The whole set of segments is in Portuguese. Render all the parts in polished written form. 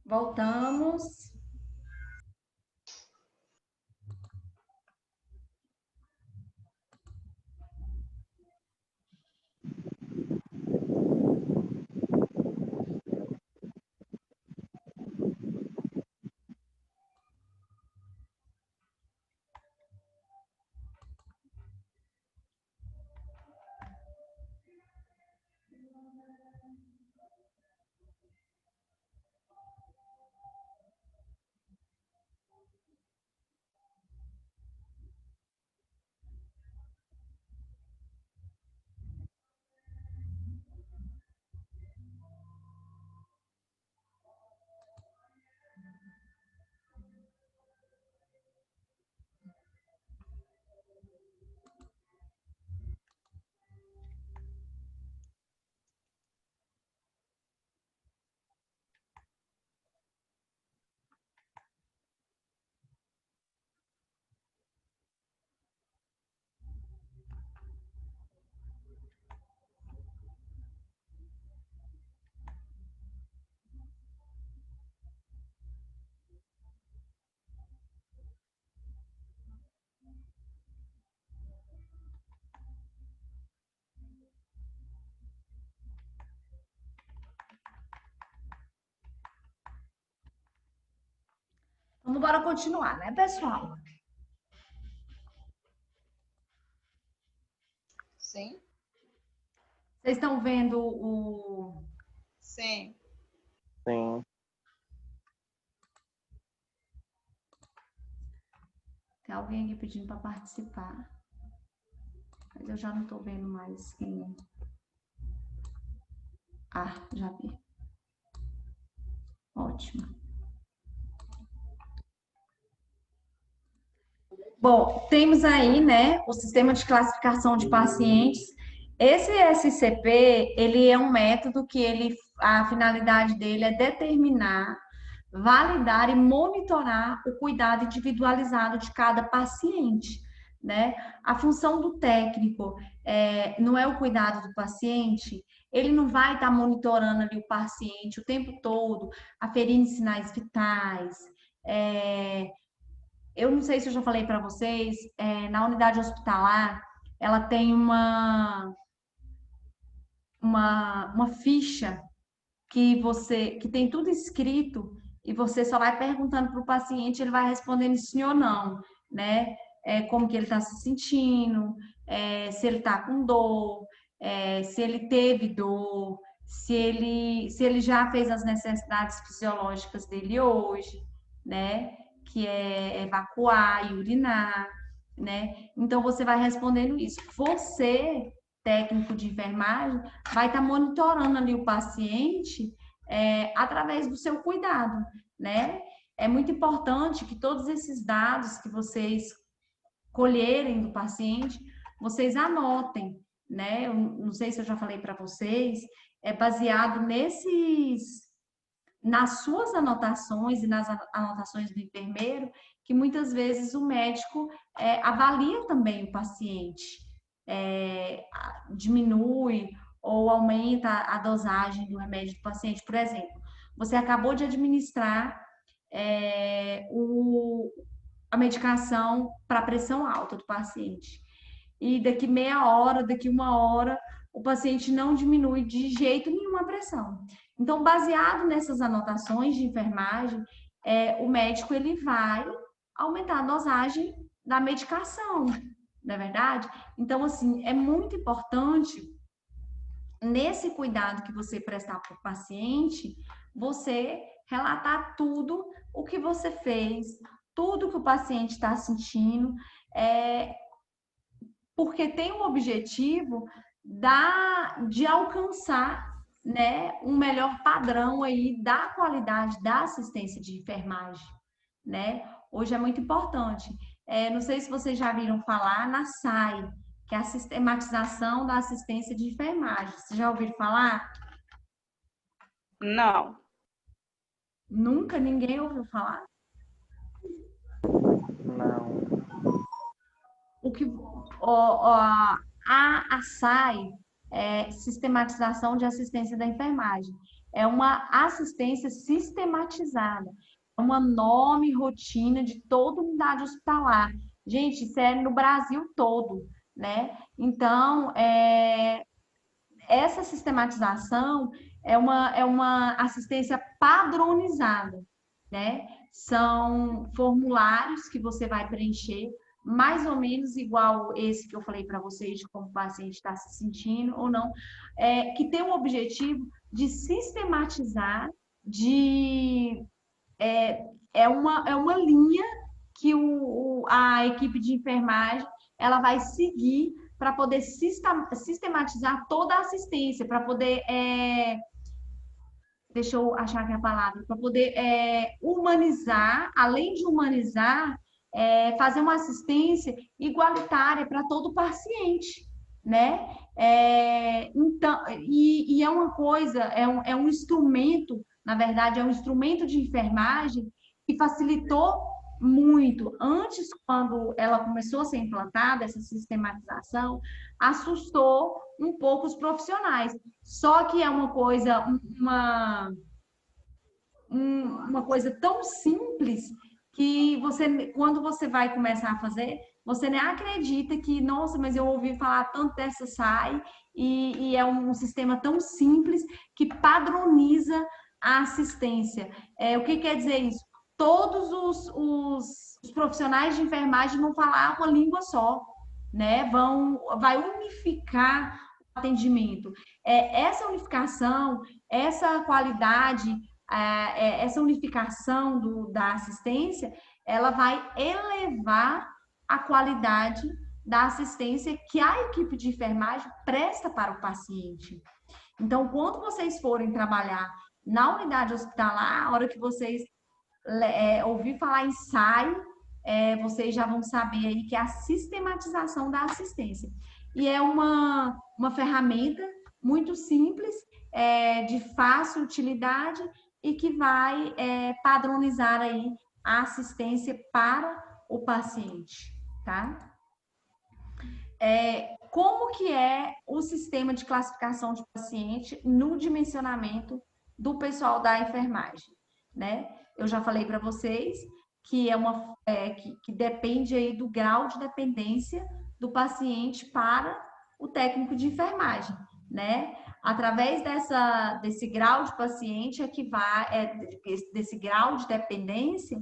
Voltamos. Vamos embora continuar, né, pessoal? Sim. Vocês estão vendo o... Sim. Sim. Tem alguém aqui pedindo para participar. Mas eu já não estou vendo mais quem é. Ah, já vi. Ótimo. Bom, temos aí, né, o sistema de classificação de pacientes. Esse SCP, ele é um método que a finalidade dele é determinar, validar e monitorar o cuidado individualizado de cada paciente, né? A função do técnico não é o cuidado do paciente, ele não vai estar monitorando ali o paciente o tempo todo, aferindo sinais vitais, eu não sei se eu já falei para vocês, na unidade hospitalar, ela tem uma ficha que tem tudo escrito e você só vai perguntando para o paciente, ele vai respondendo sim ou não, né? Como que ele está se sentindo, se ele está com dor, se ele teve dor, se ele já fez as necessidades fisiológicas dele hoje, né? Que é evacuar e urinar, né? Então você vai respondendo isso. Você, técnico de enfermagem, vai estar monitorando ali o paciente através do seu cuidado, né? É muito importante que todos esses dados que vocês colherem do paciente, vocês anotem, né? Eu não sei se eu já falei para vocês, é baseado nas suas anotações e nas anotações do enfermeiro, que muitas vezes o médico avalia também o paciente, diminui ou aumenta a dosagem do remédio do paciente. Por exemplo, você acabou de administrar a medicação para pressão alta do paciente. E daqui meia hora, daqui uma hora, o paciente não diminui de jeito nenhum a pressão. Então, baseado nessas anotações de enfermagem, o médico ele vai aumentar a dosagem da medicação, não é verdade? Então, assim, é muito importante nesse cuidado que você prestar para o paciente, você relatar tudo o que você fez, tudo que o paciente está sentindo, porque tem um objetivo de alcançar, né, um melhor padrão aí da qualidade da assistência de enfermagem, né? Hoje é muito importante. Não sei se vocês já viram falar na SAI, que é a sistematização da assistência de enfermagem. Vocês já ouviram falar? Não. Nunca ninguém ouviu falar? Não. O que a SAI é sistematização de assistência da enfermagem. é uma assistência sistematizada, é uma norma e rotina de toda unidade hospitalar. Gente, isso é no Brasil todo, né? Então, essa sistematização é uma assistência padronizada, né? São formulários que você vai preencher, mais ou menos igual esse que eu falei para vocês, de como o paciente está se sentindo ou não, que tem o objetivo de sistematizar, de é uma linha que a equipe de enfermagem ela vai seguir para poder sistematizar toda a assistência, para poder, deixa eu achar aqui a palavra, para poder humanizar, além de humanizar, fazer uma assistência igualitária para todo paciente, né? Então, e é uma coisa, é um instrumento, na verdade, é um instrumento de enfermagem que facilitou muito. Antes, quando ela começou a ser implantada, essa sistematização, assustou um pouco os profissionais. Só que é uma coisa, uma coisa tão simples que você, quando você vai começar a fazer, você nem acredita que, nossa, mas eu ouvi falar tanto dessa SAI e é um sistema tão simples que padroniza a assistência. O que quer dizer isso? Todos os profissionais de enfermagem vão falar uma língua só, né? Vai unificar o atendimento. Essa unificação, essa qualidade, essa unificação da assistência, ela vai elevar a qualidade da assistência que a equipe de enfermagem presta para o paciente. Então, quando vocês forem trabalhar na unidade hospitalar, a hora que vocês ouvir falar em SAI, vocês já vão saber aí que é a sistematização da assistência. E é uma ferramenta muito simples, de fácil utilidade e que vai padronizar aí a assistência para o paciente, tá? Como que é o sistema de classificação de paciente no dimensionamento do pessoal da enfermagem, né? Eu já falei para vocês que que depende aí do grau de dependência do paciente para o técnico de enfermagem, né? Através desse grau de paciente desse grau de dependência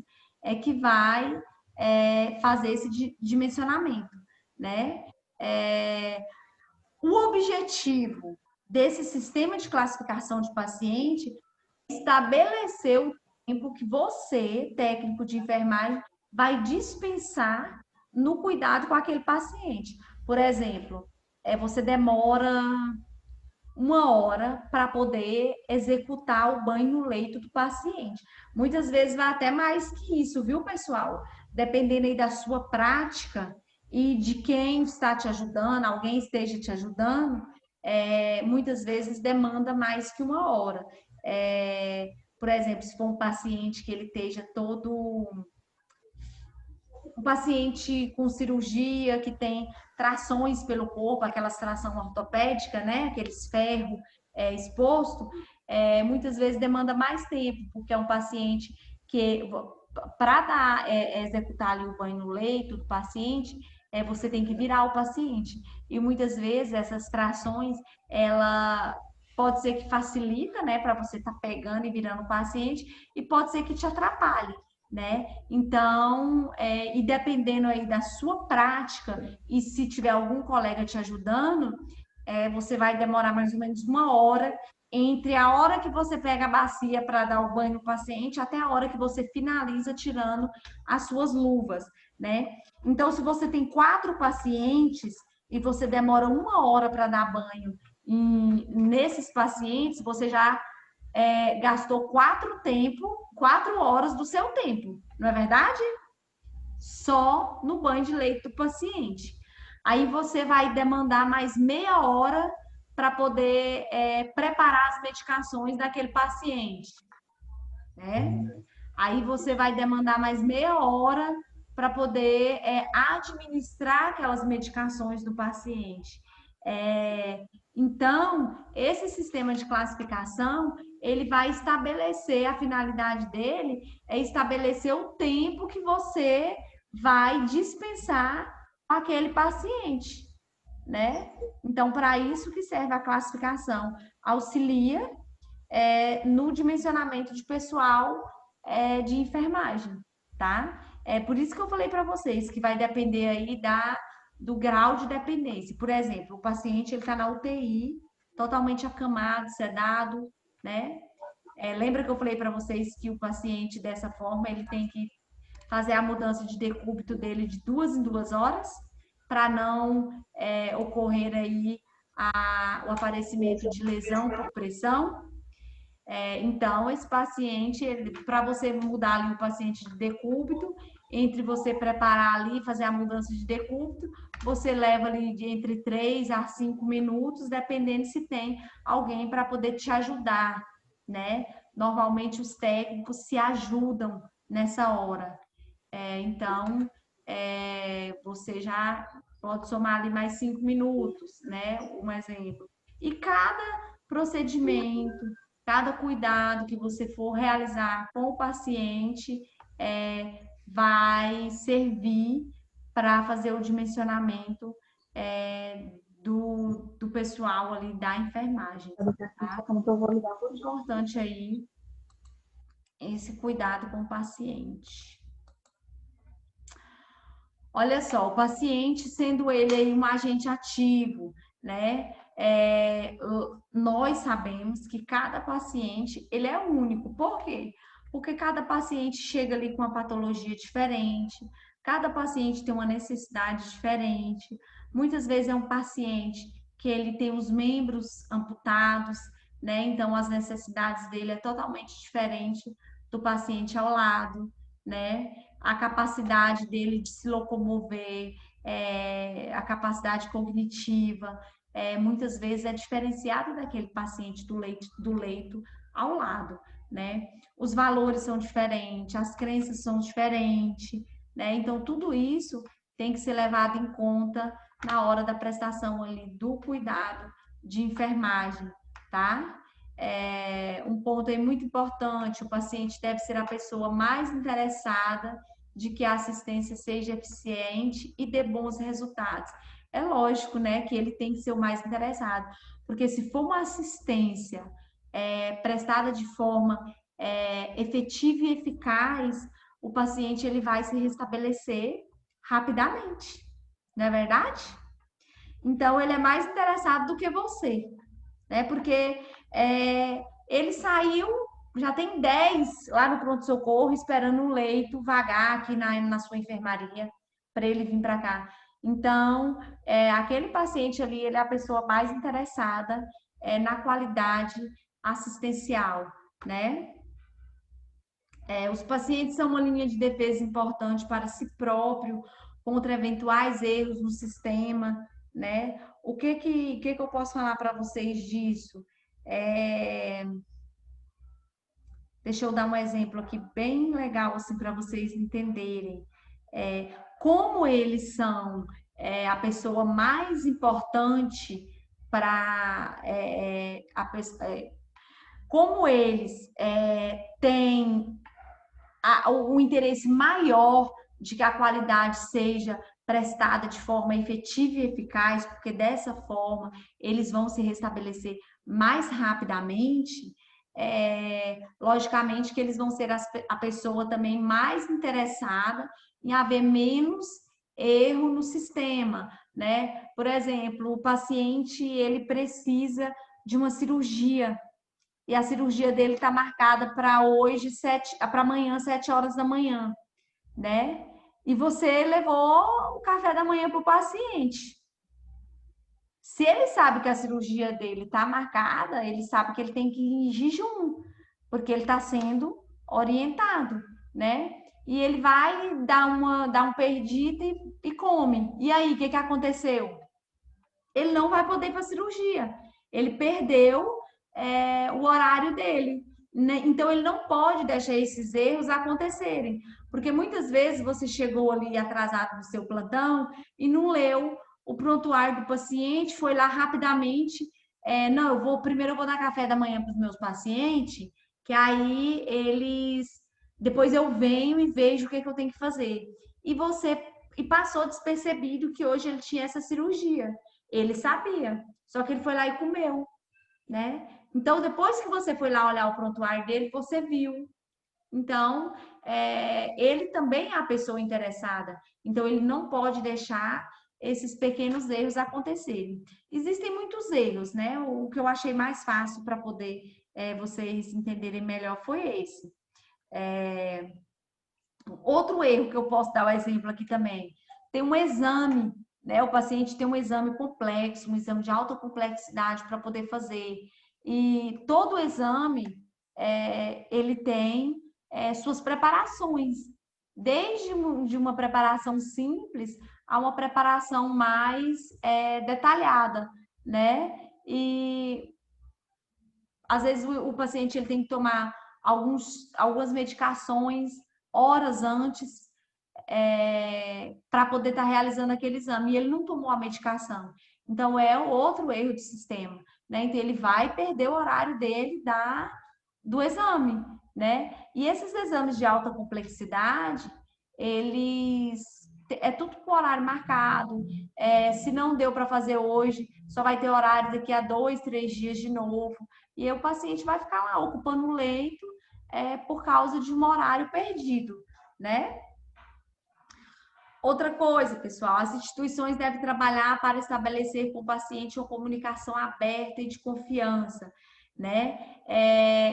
que vai fazer esse dimensionamento, né? O objetivo desse sistema de classificação de paciente é estabelecer o tempo que você, técnico de enfermagem, vai dispensar no cuidado com aquele paciente. Por exemplo, você demora 1 hora para poder executar o banho no leito do paciente. Muitas vezes vai até mais que isso, viu, pessoal? Dependendo aí da sua prática e de quem está te ajudando, alguém esteja te ajudando, muitas vezes demanda mais que 1 hora. Por exemplo, se for um paciente que ele esteja um paciente com cirurgia, que tem trações pelo corpo, aquelas tração ortopédica, né? Aqueles ferros exposto, muitas vezes demanda mais tempo, porque é um paciente que, para executar ali o banho no leito do paciente, você tem que virar o paciente. E muitas vezes essas trações, ela pode ser que facilita, né, para você estar pegando e virando o paciente, e pode ser que te atrapalhe, né? Então, e dependendo aí da sua prática, e se tiver algum colega te ajudando, você vai demorar mais ou menos 1 hora entre a hora que você pega a bacia para dar o banho no paciente até a hora que você finaliza tirando as suas luvas, né? Então, se você tem 4 pacientes e você demora 1 hora para dar banho nesses pacientes, você já gastou 4 horas do seu tempo, não é verdade? Só no banho de leito do paciente. Aí você vai demandar mais meia hora para poder preparar as medicações daquele paciente, né? Aí você vai demandar mais meia hora para poder administrar aquelas medicações do paciente. Então, esse sistema de classificação, ele vai estabelecer, a finalidade dele é estabelecer o tempo que você vai dispensar aquele paciente, né? Então, para isso que serve a classificação, auxilia no dimensionamento de pessoal de enfermagem, tá? É por isso que eu falei para vocês que vai depender aí do grau de dependência. Por exemplo, o paciente ele está na UTI, totalmente acamado, sedado, né? Lembra que eu falei para vocês que o paciente dessa forma ele tem que fazer a mudança de decúbito dele de 2 em 2 horas para não ocorrer aí o aparecimento de lesão por pressão. Então, esse paciente, para você mudar ali o paciente de decúbito, entre você preparar ali, fazer a mudança de decúbito, você leva ali entre 3 a 5 minutos, dependendo se tem alguém para poder te ajudar, né? Normalmente os técnicos se ajudam nessa hora. Então, você já pode somar ali mais 5 minutos, né? Um exemplo. E cada procedimento, cada cuidado que você for realizar com o paciente vai servir para fazer o dimensionamento do pessoal ali da enfermagem. Tá? Muito importante aí esse cuidado com o paciente. Olha só, o paciente, sendo ele aí um agente ativo, né? Nós sabemos que cada paciente, ele é único. Por quê? Porque cada paciente chega ali com uma patologia diferente, cada paciente tem uma necessidade diferente. Muitas vezes é um paciente que ele tem os membros amputados, né? Então, as necessidades dele é totalmente diferente do paciente ao lado, né? A capacidade dele de se locomover, a capacidade cognitiva, muitas vezes é diferenciada daquele paciente do leito ao lado, né? Os valores são diferentes, as crenças são diferentes, né? Então, tudo isso tem que ser levado em conta na hora da prestação ali do cuidado de enfermagem, tá? Um ponto aí muito importante, o paciente deve ser a pessoa mais interessada de que a assistência seja eficiente e dê bons resultados. É lógico, né, que ele tem que ser o mais interessado, porque se for uma assistência prestada de forma efetiva e eficaz, o paciente ele vai se restabelecer rapidamente, não é verdade? Então, ele é mais interessado do que você, né? Porque ele saiu, já tem 10 lá no pronto-socorro, esperando um leito vagar aqui na sua enfermaria, para ele vir para cá. Então, aquele paciente ali, ele é a pessoa mais interessada na qualidade assistencial, né? Os pacientes são uma linha de defesa importante para si próprio, contra eventuais erros no sistema, né? O que eu posso falar para vocês disso? Deixa eu dar um exemplo aqui bem legal assim para vocês entenderem como eles são a pessoa mais importante para como eles têm o interesse maior de que a qualidade seja prestada de forma efetiva e eficaz, porque dessa forma eles vão se restabelecer mais rapidamente. Logicamente que eles vão ser a pessoa também mais interessada em haver menos erro no sistema, né? Por exemplo, o paciente ele precisa de uma cirurgia e a cirurgia dele está marcada para hoje, para amanhã, 7 horas da manhã, né? E você levou o café da manhã para o paciente. Se ele sabe que a cirurgia dele está marcada, ele sabe que ele tem que ir em jejum, porque ele está sendo orientado, né? E ele vai dar um perdido e come. E aí, o que aconteceu? Ele não vai poder ir para a cirurgia. Ele perdeu o horário dele. Né? Então, ele não pode deixar esses erros acontecerem. Porque muitas vezes você chegou ali atrasado no seu plantão e não leu o prontuário do paciente, foi lá rapidamente, não, primeiro eu vou dar café da manhã para os meus pacientes, que aí depois eu venho e vejo o que eu tenho que fazer. E passou despercebido que hoje ele tinha essa cirurgia. Ele sabia, só que ele foi lá e comeu, né? Então, depois que você foi lá olhar o prontuário dele, você viu. Então, ele também é a pessoa interessada. Então, ele não pode deixar esses pequenos erros acontecerem. Existem muitos erros, né? O que eu achei mais fácil para poder vocês entenderem melhor foi esse. Outro erro que eu posso dar o exemplo aqui também, tem um exame, né? O paciente tem um exame complexo, um exame de alta complexidade para poder fazer. E todo exame, ele tem suas preparações, desde de uma preparação simples a uma preparação mais detalhada, né? E às vezes o paciente ele tem que tomar algumas medicações horas antes para poder estar realizando aquele exame. E ele não tomou a medicação. Então, é outro erro de sistema, né? Então, ele vai perder o horário dele do exame, né? E esses exames de alta complexidade, é tudo com horário marcado. Se não deu para fazer hoje, só vai ter horário daqui a 2, 3 dias de novo. E aí o paciente vai ficar lá ocupando o leito por causa de um horário perdido, né? Outra coisa, pessoal, as instituições devem trabalhar para estabelecer com o paciente uma comunicação aberta e de confiança, né?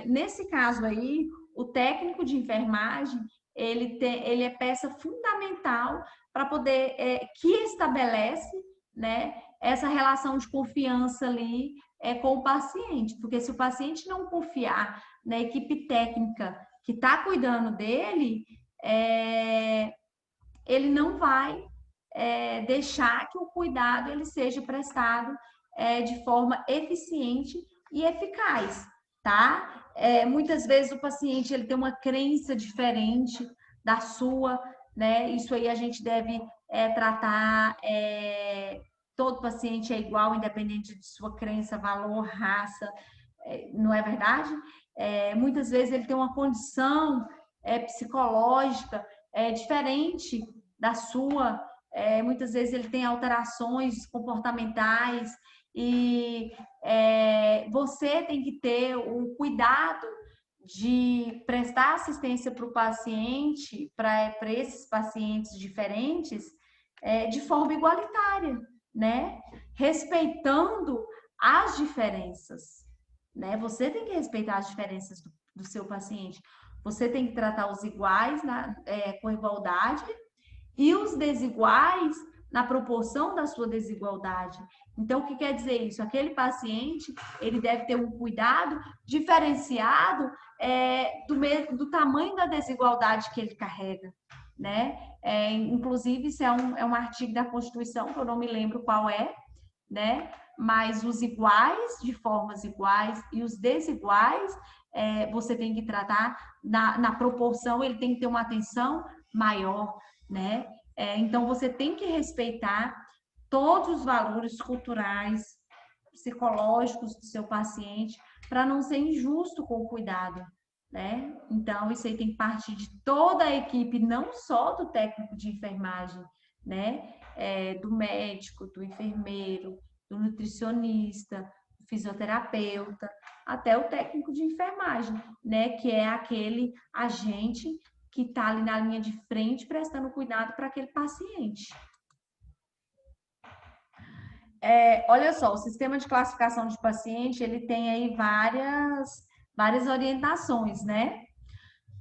Nesse caso aí, o técnico de enfermagem, ele é peça fundamental para poder, que estabelece, né, essa relação de confiança ali com o paciente, porque se o paciente não confiar na equipe técnica que está cuidando dele, ele não vai deixar que o cuidado ele seja prestado de forma eficiente e eficaz, tá? Muitas vezes o paciente ele tem uma crença diferente da sua, né? Isso aí a gente deve tratar. Todo paciente é igual, independente de sua crença, valor, raça, não é verdade? Muitas vezes ele tem uma condição psicológica diferente da sua. Muitas vezes ele tem alterações comportamentais e você tem que ter o cuidado de prestar assistência para o paciente, para esses pacientes diferentes, de forma igualitária, né? Respeitando as diferenças, né? Você tem que respeitar as diferenças do seu paciente. Você tem que tratar os iguais com igualdade e os desiguais na proporção da sua desigualdade. Então, o que quer dizer isso? Aquele paciente, ele deve ter um cuidado diferenciado do tamanho da desigualdade que ele carrega, né? Inclusive, isso é um artigo da Constituição, que eu não me lembro qual né? Mas os iguais, de formas iguais, e os desiguais, você tem que tratar na proporção, ele tem que ter uma atenção maior, né? Então, você tem que respeitar todos os valores culturais, psicológicos do seu paciente, para não ser injusto com o cuidado, né? Então, isso aí tem que partir de toda a equipe, não só do técnico de enfermagem, né? Do médico, do enfermeiro, do nutricionista, do fisioterapeuta, até o técnico de enfermagem, né? Que é aquele agente que está ali na linha de frente prestando cuidado para aquele paciente. Olha só, o sistema de classificação de paciente, ele tem aí várias orientações, né?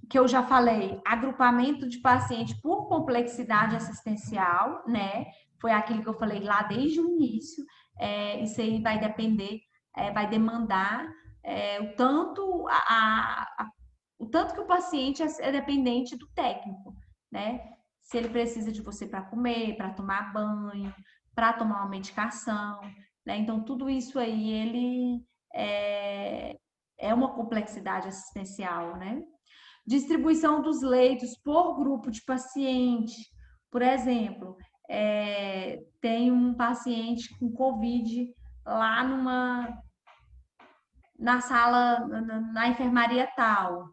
Que eu já falei, agrupamento de paciente por complexidade assistencial, né? Foi aquilo que eu falei lá desde o início. Isso aí vai depender, vai demandar o tanto que o paciente é dependente do técnico, né? Se ele precisa de você para comer, para tomar banho, para tomar uma medicação, né? Então, tudo isso aí, ele é uma complexidade assistencial, né? Distribuição dos leitos por grupo de paciente. Por exemplo, tem um paciente com Covid lá na sala, na enfermaria tal.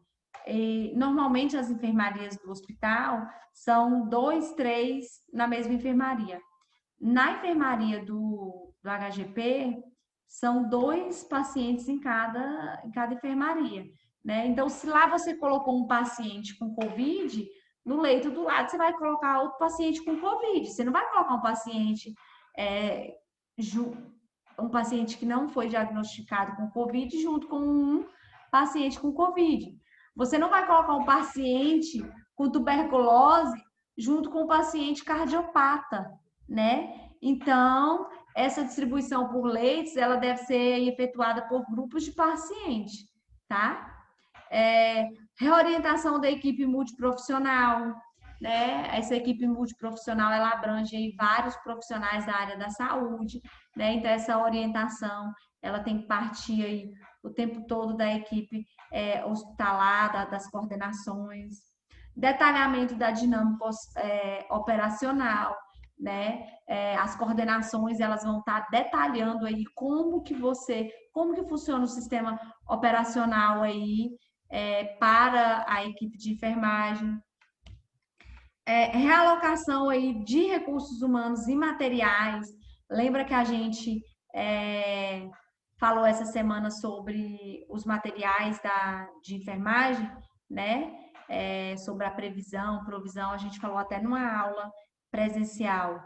E, normalmente, as enfermarias do hospital são 2, 3 na mesma enfermaria. Na enfermaria do HGP, são 2 pacientes em cada enfermaria, né? Então, se lá você colocou um paciente com Covid, no leito do lado você vai colocar outro paciente com Covid. Você não vai colocar é, um paciente que não foi diagnosticado com Covid junto com um paciente com Covid. Você não vai colocar um paciente com tuberculose junto com um paciente cardiopata, né? Então, essa distribuição por leitos, ela deve ser efetuada por grupos de pacientes, tá? Reorientação da equipe multiprofissional, né? Essa equipe multiprofissional, ela abrange aí vários profissionais da área da saúde, né? Então, essa orientação, ela tem que partir aí o tempo todo da equipe hospitalar, das coordenações, detalhamento da dinâmica operacional, né? As coordenações, elas vão estar detalhando aí como que funciona o sistema operacional aí para a equipe de enfermagem. Realocação aí de recursos humanos e materiais. Lembra que a gente falou essa semana sobre os materiais de enfermagem, né? Sobre a provisão, a gente falou até numa aula presencial.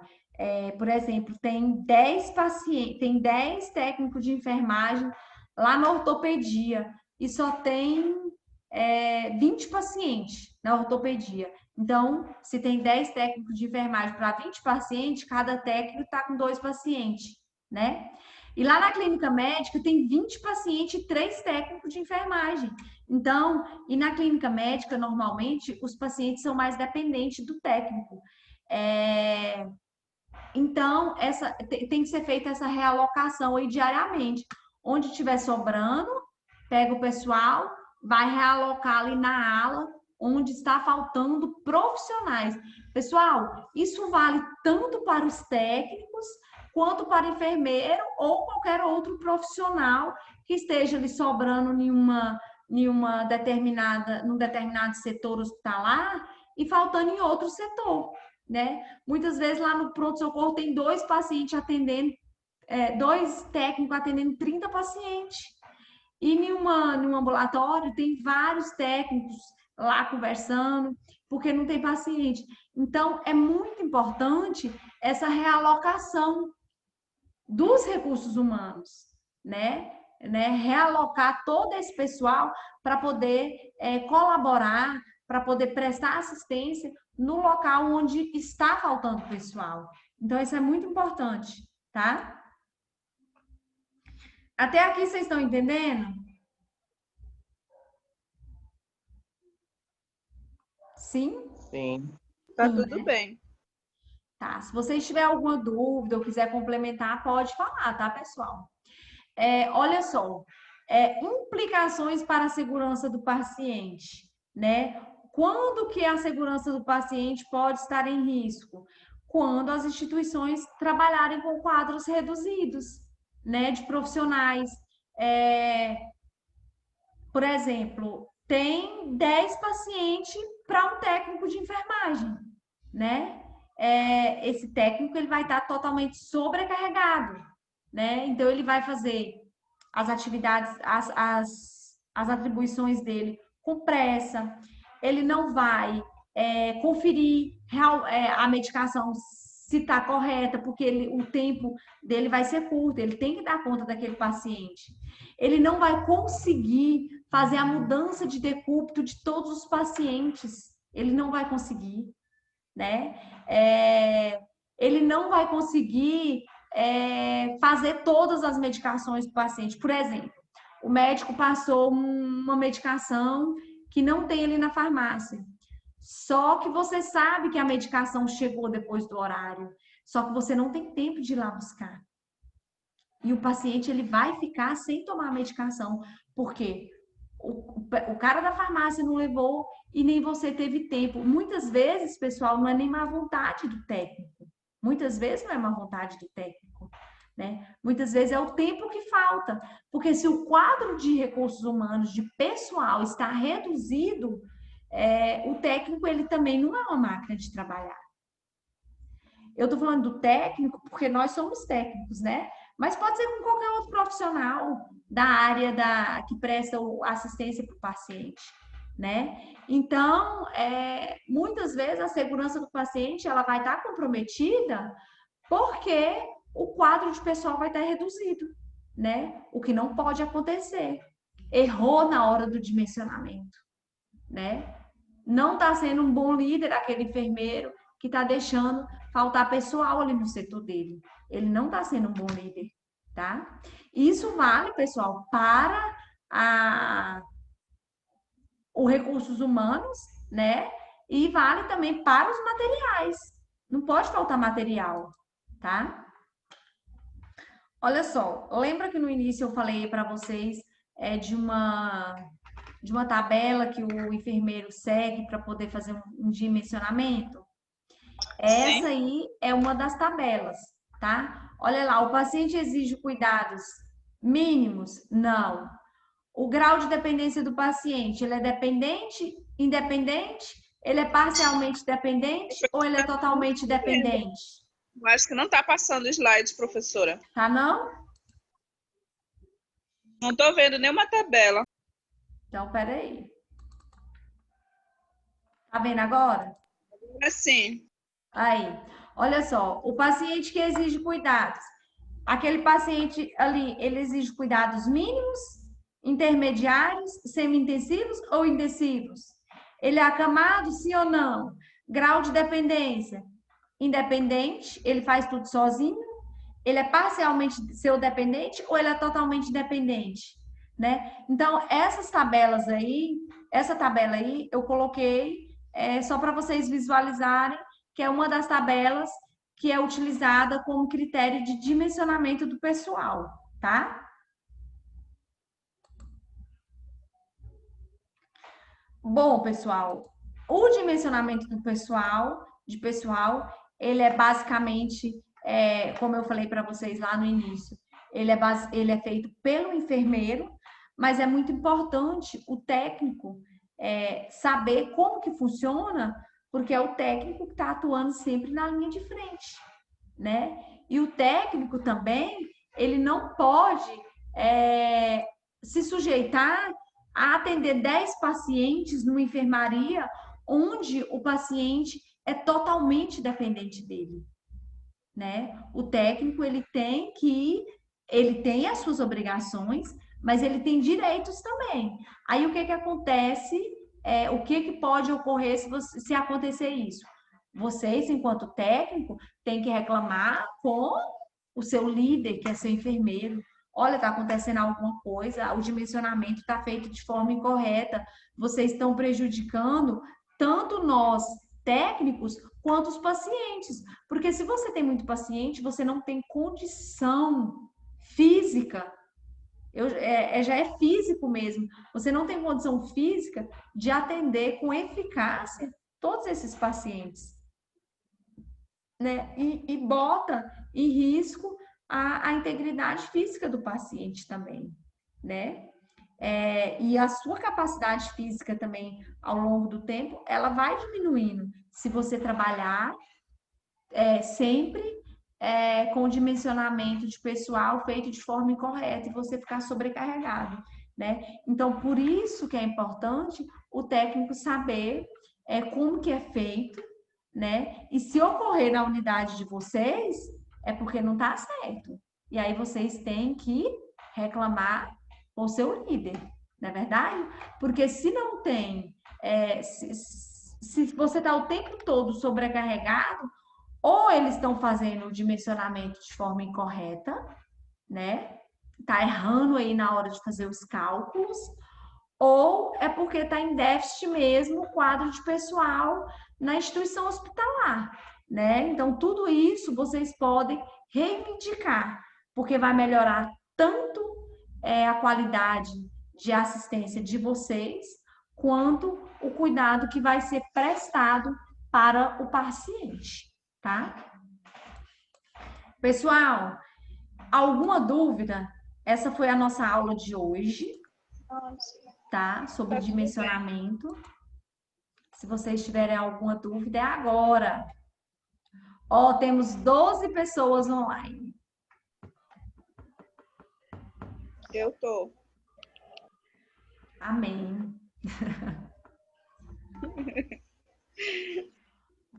Por exemplo, tem 10 pacientes, tem 10 técnicos de enfermagem lá na ortopedia e só tem 20 pacientes na ortopedia. Então, se tem 10 técnicos de enfermagem para 20 pacientes, cada técnico está com 2 pacientes, né? E lá na clínica médica tem 20 pacientes e 3 técnicos de enfermagem. Então, e na clínica médica, normalmente, os pacientes são mais dependentes do técnico. Então, tem que ser feita essa realocação aí diariamente. Onde estiver sobrando, pega o pessoal, vai realocar ali na ala onde está faltando profissionais. Pessoal, isso vale tanto para os técnicos quanto para enfermeiro ou qualquer outro profissional que esteja ali sobrando num determinado setor hospitalar e faltando em outro setor, né? Muitas vezes lá no pronto-socorro tem 2 pacientes atendendo, 2 técnicos atendendo 30 pacientes. E num ambulatório tem vários técnicos lá conversando, porque não tem paciente. Então, é muito importante essa realocação dos recursos humanos, né? Realocar todo esse pessoal para poder colaborar, para poder prestar assistência no local onde está faltando pessoal. Então, isso é muito importante, tá? Até aqui vocês estão entendendo? Sim? Sim. Tá Sim, tudo né? bem. Tá. Se vocês tiverem alguma dúvida ou quiser complementar, pode falar, tá, pessoal? Olha só, implicações para a segurança do paciente, né? Quando que a segurança do paciente pode estar em risco? Quando as instituições trabalharem com quadros reduzidos, né, de profissionais. Por exemplo, tem 10 pacientes para um técnico de enfermagem, né? Esse técnico ele vai estar totalmente sobrecarregado, né? Então ele vai fazer as atividades, as atribuições dele com pressa, ele não vai conferir a medicação se está correta, porque o tempo dele vai ser curto, ele tem que dar conta daquele paciente. Ele não vai conseguir fazer a mudança de decúbito de todos os pacientes, ele não vai conseguir, né? Ele não vai conseguir fazer todas as medicações do paciente. Por exemplo, o médico passou uma medicação que não tem ali na farmácia. Só que você sabe que a medicação chegou depois do horário. Só que você não tem tempo de ir lá buscar. E o paciente ele vai ficar sem tomar a medicação. Por quê? O cara da farmácia não levou e nem você teve tempo. Muitas vezes, pessoal, não é nem má vontade do técnico, Muitas vezes não é má vontade do técnico, né? Muitas vezes é o tempo que falta, porque se o quadro de recursos humanos, de pessoal, está reduzido, o técnico ele também não é uma máquina de trabalhar. Eu estou falando do técnico porque nós somos técnicos, né? Mas pode ser com qualquer outro profissional da área que presta assistência para o paciente, né? Então, muitas vezes a segurança do paciente ela vai estar comprometida porque o quadro de pessoal vai estar reduzido, né? O que não pode acontecer. Errou na hora do dimensionamento, né? Não está sendo um bom líder aquele enfermeiro que está deixando faltar pessoal ali no setor dele. Ele não está sendo um bom líder, tá? Isso vale, pessoal, para os recursos humanos, né? E vale também para os materiais. Não pode faltar material, tá? Olha só, lembra que no início eu falei para vocês de uma tabela que o enfermeiro segue para poder fazer um dimensionamento? Essa aí é uma das tabelas, tá? Olha lá, o paciente exige cuidados mínimos? Não. O grau de dependência do paciente, ele é dependente, independente? Ele é parcialmente dependente ou ele é totalmente dependente? Eu acho que não está passando slides, professora. Tá não? Não estou vendo nenhuma tabela. Então, peraí. Tá vendo agora? Assim, Aí, olha só, o paciente que exige cuidados. Aquele paciente ali, ele exige cuidados mínimos, intermediários, semi-intensivos ou intensivos? Ele é acamado, sim ou não? Grau de dependência, independente, ele faz tudo sozinho? Ele é parcialmente seu dependente ou ele é totalmente dependente? Né? Então, essa tabela aí, eu coloquei só para vocês visualizarem que é uma das tabelas que é utilizada como critério de dimensionamento do pessoal, tá? Bom, pessoal, o dimensionamento do pessoal, ele é basicamente, como eu falei para vocês lá no início, ele é feito pelo enfermeiro, mas é muito importante o técnico saber como que funciona, porque é o técnico que está atuando sempre na linha de frente, né? E o técnico também, ele não pode se sujeitar a atender 10 pacientes numa enfermaria onde o paciente é totalmente dependente dele, né? O técnico, ele tem as suas obrigações, mas ele tem direitos também. Aí o que acontece? O que pode ocorrer se acontecer isso? Vocês, enquanto técnico, têm que reclamar com o seu líder, que é seu enfermeiro. Olha, está acontecendo alguma coisa, o dimensionamento está feito de forma incorreta, vocês estão prejudicando tanto nós, técnicos, quanto os pacientes. Porque se você tem muito paciente, você não tem condição física, já é físico mesmo, você não tem condição física de atender com eficácia todos esses pacientes, né? E bota em risco a integridade física do paciente também, né? E a sua capacidade física também, ao longo do tempo, ela vai diminuindo se você trabalhar sempre com o dimensionamento de pessoal feito de forma incorreta e você ficar sobrecarregado, né? Então, por isso que é importante o técnico saber como que é feito, né? E se ocorrer na unidade de vocês, é porque não está certo. E aí vocês têm que reclamar com o seu líder, não é verdade? Porque se não tem, se você está o tempo todo sobrecarregado, ou eles estão fazendo o dimensionamento de forma incorreta, né? Tá errando aí na hora de fazer os cálculos, ou é porque está em déficit mesmo o quadro de pessoal na instituição hospitalar, né? Então, tudo isso vocês podem reivindicar, porque vai melhorar tanto a qualidade de assistência de vocês, quanto o cuidado que vai ser prestado para o paciente, tá? Pessoal, alguma dúvida? Essa foi a nossa aula de hoje, tá? Sobre Tá tudo dimensionamento. Se vocês tiverem alguma dúvida, é agora. Ó, temos 12 pessoas online. Eu tô. Amém.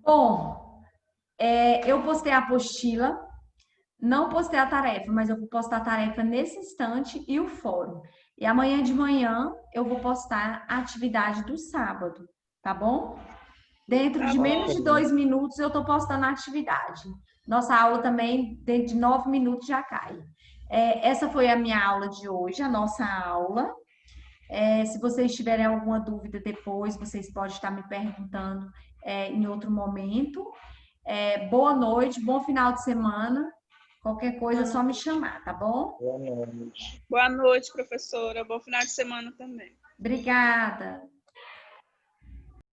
Bom, eu postei a apostila, não postei a tarefa, mas eu vou postar a tarefa nesse instante e o fórum. E amanhã de manhã eu vou postar a atividade do sábado, tá bom? Dentro Tá de bom. menos de 2 minutos eu estou postando a atividade. Nossa aula também, dentro de 9 minutos já cai. Essa foi a minha aula de hoje, a nossa aula. Se vocês tiverem alguma dúvida depois, vocês podem estar me perguntando em outro momento. Boa noite, bom final de semana. Qualquer coisa é só me chamar, tá bom? Boa noite. Boa noite, professora. Bom final de semana também. Obrigada.